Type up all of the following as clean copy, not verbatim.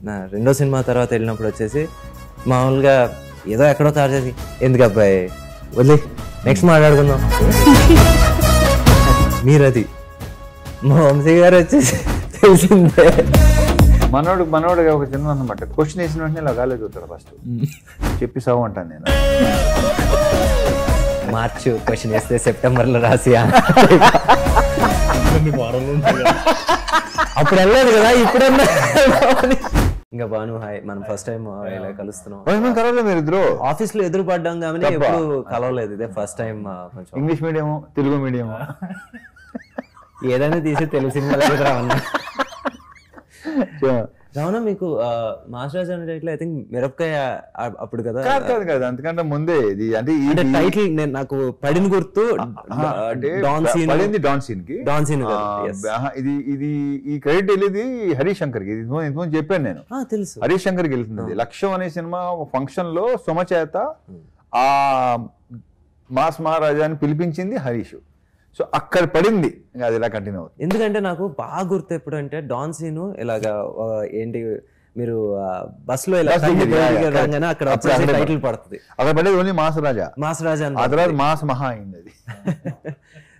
నా రెండో సినిమా తర్వాత వెళ్ళినప్పుడు వచ్చేసి మామూలుగా ఏదో ఎక్కడో తాడు చేసి ఎందుకు అబ్బాయి వదిలే నెక్స్ట్ మాట్లాడుకుందాం మీరది మా వంశీ గారు వచ్చేసి తెలిసిందే మనోడిగా ఒక చిన్న అనమాట క్వశ్చన్ వేసిన వెంటనే ఇలా గాలి చూస్తాడు ఫస్ట్ చెప్పి సాగు అంటాను నేను మార్చ్ క్వశ్చన్ వేస్తే సెప్టెంబర్లో రాసియా అప్పుడు వెళ్ళలేదు కదా ఇప్పుడన్నా ఇంకా బాను హాయ్ మనం ఫస్ట్ టైం ఇలా కలుస్తున్నాం కలవలేదు మీరు ఇద్దరు ఆఫీస్ లో ఎదురు పడ్డాం కానీ ఎప్పుడు కలవలేదు ఇదే ఫస్ట్ టైం కొంచెం ఇంగ్లీష్ మీడియం తెలుగు మీడియం ఏదైనా తీసి తెలుగు సినిమా దగ్గర రావన్నా రావణ మీకు మాస్టర్ రాజ్ అనే టైటిల్ ఐ థింక్ మిరపకాయ అప్పుడు కదా కాదు అంతకంటే ముందే ఇది అంటే టైటిల్ నాకు పడిన గుర్తు డాన్ సీన్ కి ఇది ఈ క్రెడిట్ వెళ్ళేది హరీష్ శంకర్ కి ఇంతకుముందు చెప్పాను నేను తెలుసు హరీష్ శంకర్ కి వెళ్తుంది లక్ష్యం అనే సినిమా ఫంక్షన్ లో సుమ చేత ఆ మాస్ మహారాజాని పిలిపించింది హరీష్ సో అక్కడ పడింది ఇంకా అది ఇలా కంటిన్యూ అవుతుంది ఎందుకంటే నాకు బాగా గుర్తు ఎప్పుడు అంటే డాన్ సీన్ ఇలాగా ఏంటి మీరు బస్ లో ఇలా అక్కడ టైటిల్ పడుతుంది అక్కడ పడేది ఓన్లీ మాస్ రాజా ఆ తర్వాత మాస్ మహా అయింది అది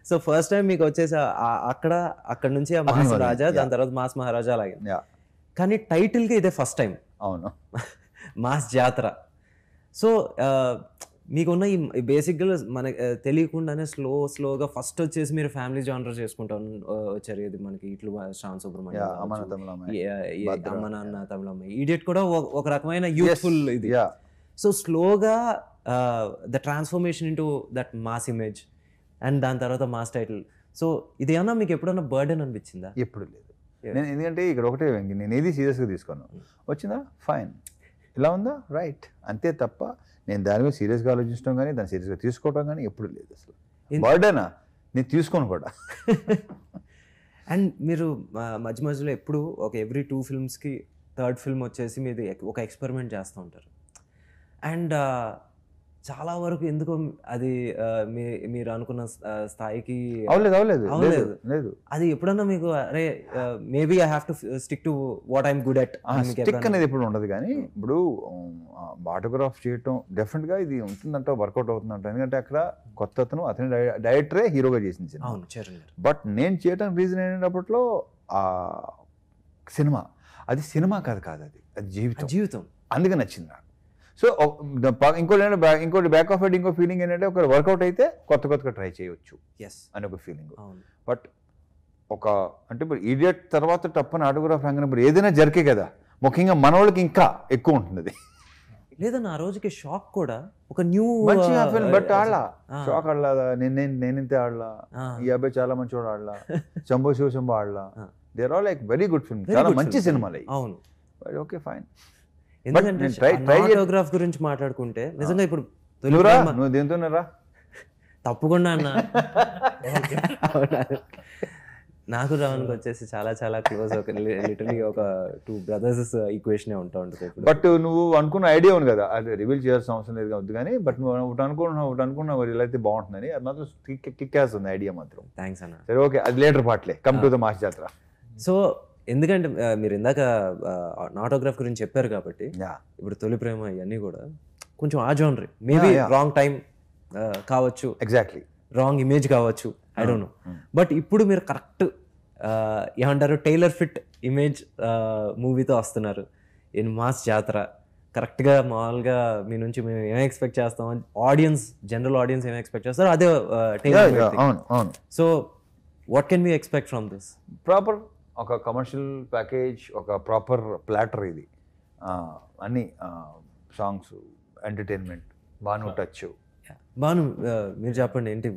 సో ఫస్ట్ టైం మీకు వచ్చేసి అక్కడ నుంచి ఆ మాస్ రాజా దాని తర్వాత మాస్ మహారాజా అలాగే కానీ టైటిల్ కి ఇదే ఫస్ట్ టైం అవును మాస్ జాతర సో మీకున్న ఈ బేసిక్గా మనకి తెలియకుండానే స్లోగా ఫస్ట్ వచ్చేసి మీరు ఫ్యామిలీ జానర్ చేసుకుంటా వచ్చారు ఇది మనకి ఇట్లు శ్రావణ్ సుబ్రహ్మణ్యం అమ్మ నాన్న తమిళమ్మ ఈడియట్ కూడా ఒక రకమైన యూత్ఫుల్ ఇది సో స్లోగా the transformation into that mass image and దాని తర్వాత మాస్ టైటిల్ సో ఇది ఏమన్నా మీకు ఎప్పుడన్నా బర్డెన్ అనిపించిందా? ఎప్పుడు లేదు. నేను ఎందుకంటే ఇక్కడ ఒకటే నేను ఏది సీరియస్గా తీసుకున్నాను, వచ్చిందా ఫైన్, ఇలా ఉందా రైట్, అంతే తప్ప నేను దాని మీద సీరియస్గా ఆలోచించడం కానీ దాన్ని సీరియస్గా తీసుకోవడం కానీ ఎప్పుడు లేదు. అసలు బర్డెనా నేను తీసుకోను కూడా. అండ్ మీరు మధ్య మధ్యలో ఎప్పుడు ఒక ఎవ్రీ 2 ఫిల్మ్స్కి థర్డ్ ఫిల్మ్ వచ్చేసి మీది ఒక ఎక్స్పెరిమెంట్ చేస్తూ ఉంటారు. అండ్ చాలా వరకు ఎందుకో అది మీరు అనుకున్న స్థాయికి అవలేదు. అది ఎప్పుడన్నా మీకు అరే maybe I have to stick to what I'm good at stick అనేది ఎప్పుడు ఉండదు. కానీ ఇప్పుడు ఆటోగ్రాఫ్ చేయటం డెఫినెట్గా ఇది ఉంటుందంట, వర్కౌట్ అవుతుందంట. ఎందుకంటే అక్కడ కొత్త అతని డైరెక్టరే హీరోగా చేసింది సినిమా. బట్ నేను చేయడానికి రీజన్ ఏంటప్పట్లో సినిమా, అది సినిమా కాదు, అది జీవితం. అందుకే నచ్చింది నాకు. సో ఇంకోటి బ్యాక్ ఆఫ్ హెడ్ ఇంకో ఫీలింగ్ ఏంటంటే ఒక వర్కౌట్ అయితే కొత్తగా ట్రై చేయవచ్చు అని ఒక ఫీలింగ్. బట్ అంటే ఇప్పుడు ఈడియట్ తర్వాత టప్పని ఆటోగ్రాఫ్ రంగనప్పుడు ఏదైనా జరికే కదా, ముఖ్యంగా మన వాళ్ళకి ఇంకా ఎక్కువ ఉంటుంది. లేదన్న ఆ రోజుకి షాక్ కూడా ఒక న్యూ బట్ ఆడలా షాక్ ఆడలా, నేనింతే ఆడలా, ఈ అబ్బాయి చాలా మంచివాడు ఆడలా, Shambho Shiva Shambho ఆడలా, they are all like very good film, చాలా మంచి సినిమాలు. అవును, ఓకే ఫైన్. ఎందుకంటే ఆటోగ్రాఫ్ గురించి మాట్లాడుకుంటే నిజంగా ఇప్పుడు నువ్వు దేంతో రా తప్పకుండా అన్న నాకు రావణ్కి వచ్చేసి చాలా క్లోజ్, లిటరలీ ఒక 2 బ్రదర్స్ ఈక్వేషన్ ఉంటా ఉంటుంది. బట్ నువ్వు అనుకున్న ఐడియా ఉంది కదా, అది రివీల్ చేయాల్సిన అవసరం లేదు కావద్దు. కానీ బట్ నువ్వు ఒకటి అనుకున్నావు ఇలా అయితే బాగుంటుందని, అది మాత్రం కిక్కేస్తుంది ఐడియా మాత్రం. థ్యాంక్స్ అన్న. సరే ఓకే, అది లేటర్ పార్ట్లే, come to the mass Jathara. So ఎందుకంటే మీరు ఇందాక ఆటోగ్రాఫ్ గురించి చెప్పారు కాబట్టి ఇప్పుడు తొలి ప్రేమ ఇవన్నీ కూడా కొంచెం ఆ జోనర్, మేబీ రాంగ్ టైం కావచ్చు, ఎగ్జాక్ట్లీ రాంగ్ ఇమేజ్ కావచ్చు, ఐ డోంట్ నో. బట్ ఇప్పుడు మీరు కరెక్ట్ ఏమంటారు టైలర్ ఫిట్ ఇమేజ్ మూవీతో వస్తున్నారు ఇన్ మాస్ జాతర. కరెక్ట్గా మామూలుగా మీ నుంచి మేము ఏమేమి ఎక్స్పెక్ట్ చేస్తాం, జనరల్ ఆడియన్స్ ఏమేమి ఎక్స్పెక్ట్ చేస్తారో అదే trailer. So what can we expect from this? Proper ఒక కమర్షియల్ ప్యాకేజ్, ఒక ప్రాపర్ ప్లాటర్. ఇది అన్ని songs, entertainment, Bhanu touch. Bhanu మీరు చెప్పండి ఏంటి,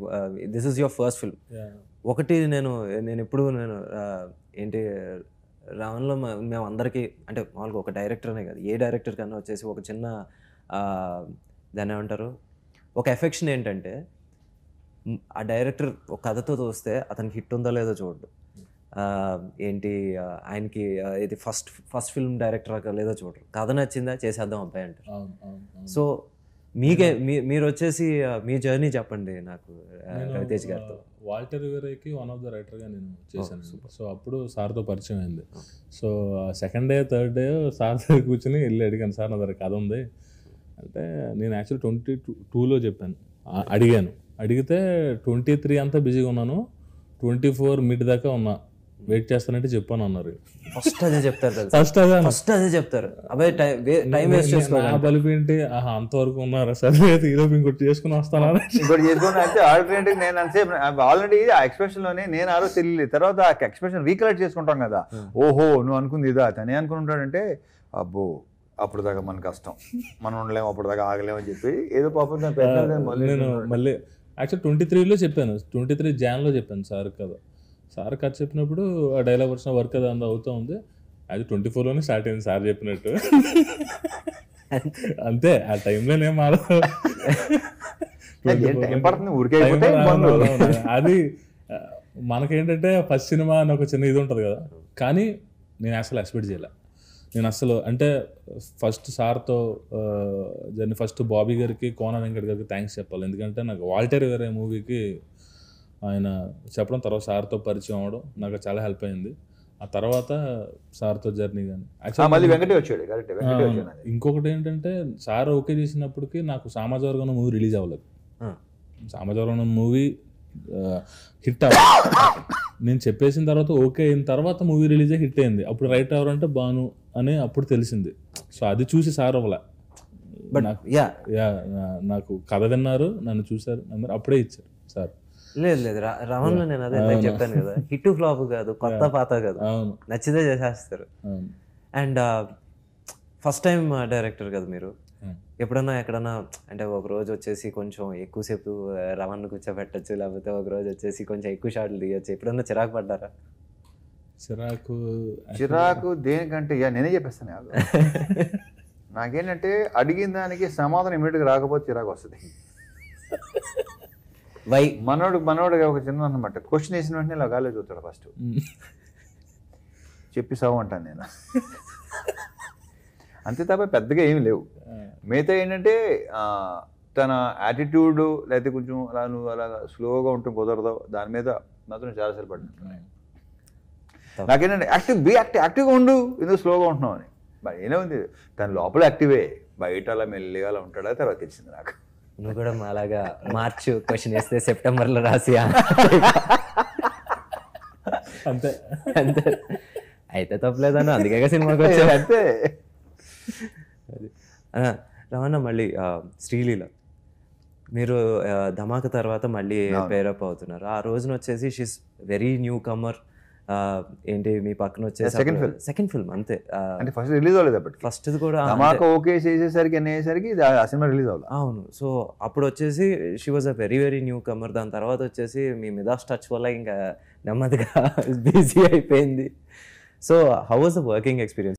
this is your first film. ఒకటి నేను ఎప్పుడు ఏంటి రావణ్లో మేము అందరికీ అంటే మామూలుగా ఒక డైరెక్టర్ అనే కాదు, ఏ డైరెక్టర్ కన్నా వచ్చేసి ఒక చిన్న దాన్ని ఏమంటారు ఒక ఎఫెక్షన్ ఏంటంటే ఆ డైరెక్టర్ ఒక కథతో చూస్తే అతనికి హిట్ ఉందో లేదో చూడడు, ఏంటి ఆయనకి ఇది ఫస్ట్ ఫిల్మ్ డైరెక్టర్ లేదో చూడరు, కథ నచ్చిందా చేసేద్దాం అబ్బాయి అంటారు. సో మీకే మీరు వచ్చేసి మీ జర్నీ చెప్పండి నాకు రవితేజ్ గారితో. వాల్టర్ రివెరాకి వన్ ఆఫ్ ద రైటర్గా నేను చేశాను. సో అప్పుడు సార్తో పరిచయం అయింది. So second day third day sir దగ్గర కూర్చొని వెళ్ళి అడిగాను, సార్ నా దగ్గర కథ ఉంది అంటే. నేను యాక్చువల్ 22లో చెప్పాను, అడిగాను. అడిగితే 23 అంతా బిజీగా ఉన్నాను, 24 మిడ్ దాకా ఉన్నా, వెయిట్ చేస్తానంటే చెప్పాను అన్నారు. ఫస్ట్ అదే చెప్తారు, ఫస్ట్ అదే చెప్తారు. అబ్బాయి టైం వేస్ట్ చేసుకోవాలి. నా బలిపి ఏంటి, అంతవరకు ఉన్నారా, సరే ఈరోజు ఇంకోటి చేసుకుని వస్తాను. ఇంకోటి చేసుకుని అంటే ఆల్టర్నేటివ్ నేను అంతసేపు ఆల్రెడీ ఆ ఎక్స్ప్రెషన్లోనే నేను ఆ రోజు తెలియలేదు. తర్వాత ఆ ఎక్స్ప్రెషన్ రీకలెక్ట్ చేసుకుంటాం కదా, ఓహో నువ్వు అనుకుంది ఇదా, తనే అనుకుని ఉంటాడంటే అబ్బో అప్పుడు దాకా మన కష్టం, మనం ఉండలేము, అప్పుడు దాకా ఆగలేము అని చెప్పి ఏదో పాపం నేను మళ్ళీ యాక్చువల్ 23లో చెప్పాను, 23 జాన్లో చెప్పాను సార్ కదా. సార్ కథ చెప్పినప్పుడు ఆ డైలాగ్ వచ్చిన వర్క్ అది అంతా అవుతూ ఉంది. అది 24లోనే స్టార్ట్ అయింది సార్ చెప్పినట్టు. అంతే, ఆ టైంలో నేను అది మనకేంటంటే ఫస్ట్ సినిమా అని ఒక చిన్న ఇది ఉంటుంది కదా, కానీ నేను అసలు ఎక్స్పెక్ట్ చేయలే. నేను అసలు అంటే ఫస్ట్ సార్తో జర్నీ, ఫస్ట్ బాబీ గారికి, కోన వెంకట్ గారికి థ్యాంక్స్ చెప్పాలి. ఎందుకంటే నాకు వాల్టర్ రివెరా మూవీకి ఆయన చెప్పడం, తర్వాత సార్తో పరిచయం అవ్వడం నాకు చాలా హెల్ప్ అయింది. ఆ తర్వాత సార్తో జర్నీ కానీ ఇంకొకటి ఏంటంటే సార్ ఓకే చేసినప్పటికీ నాకు సామాజిక మూవీ రిలీజ్ అవ్వలేదు. సామాజిక మూవీ హిట్ అవ్వాలి నేను చెప్పేసిన తర్వాత ఓకే అయిన తర్వాత మూవీ రిలీజ్ హిట్ అయింది. అప్పుడు రైట్ ఎవరంటే బాను అని అప్పుడు తెలిసింది. సో అది చూసి సార్ అవ్వలే, నాకు కథ విన్నారు, నన్ను చూసారు, అప్పుడే ఇచ్చారు సార్. లేదు రవణ్లో నేను అదే చెప్పాను కదా, హిట్ ఫ్లాప్ కాదు, కొత్త పాత కాదు, నచ్చితే చేసేస్తారు. అండ్ ఫస్ట్ టైం డైరెక్టర్ కదా మీరు, ఎప్పుడన్నా ఎక్కడన్నా అంటే ఒక రోజు వచ్చేసి కొంచెం ఎక్కువసేపు రవణ్ కూర్చోబెట్టచ్చు, లేకపోతే ఒక రోజు వచ్చేసి కొంచెం ఎక్కువ షాట్లు తీయచ్చు, ఎప్పుడన్నా చిరాకు పడ్డారా? చిరాకు దేనికంటే నేనే చెప్పేస్తాను. నాకేంటంటే అడిగిన దానికి సమాధానం ఇమీడియట్గా రాకపోతే చిరాకు వస్తుంది. మనోడు ఒక చిన్న అనమాట, క్వశ్చన్ వేసిన వెంటనే ఇలా గాలి చూస్తాడు ఫస్ట్, చెప్పి సాగు అంటాను నేను. అంతే తప్ప పెద్దగా ఏమి లేవు. మిగతా ఏంటంటే తన యాటిట్యూడ్, లేకపోతే కొంచెం అలా నువ్వు అలా స్లోగా ఉంటే కుదరదు, దాని మీద మాత్రం చాలాసార్లు పడుతున్నాయి. నాకేంటంటే యాక్టివ్గా ఉండు, ఎందుకు స్లోగా ఉంటున్నావు అని. మరి ఏనే ఉంది, తన లోపల యాక్టివే, బయట అలా మెల్లిగా అలా ఉంటాడా తర్వాత తెలిసింది నాకు. నువ్వు కూడా అలాగా మార్చ్ క్వశ్చన్ వేస్తే సెప్టెంబర్లో రాసియా అంతే అంతే అయితే తప్పలేదన్న, అందుకే సినిమాకి వచ్చాను. అంతే. రమణ, మళ్ళీ శ్రీలీల మీరు ధమాక తర్వాత మళ్ళీ పేరప్ అవుతున్నారు. ఆ రోజున వచ్చేసి షీస్ వెరీ న్యూ కమర్. ఏంటి మీ పక్కన వచ్చేసి సెకండ్ ఫిల్మ్ అంతే, అంటే ఫస్ట్ రిలీజ్ అవ్వలేదు. అప్పటి ఫస్ట్ కూడా ఓకే చేసేసరికి అనేసరికి ఆ సినిమా రిలీజ్ అవ్వాలి. అవును. సో అప్పుడు వచ్చేసి she was a very newcomer. దాని తర్వాత వచ్చేసి మీ మిదాస్ టచ్ వల్ల ఇంకా నెమ్మదిగా బిజీ అయిపోయింది. So how was the working experience?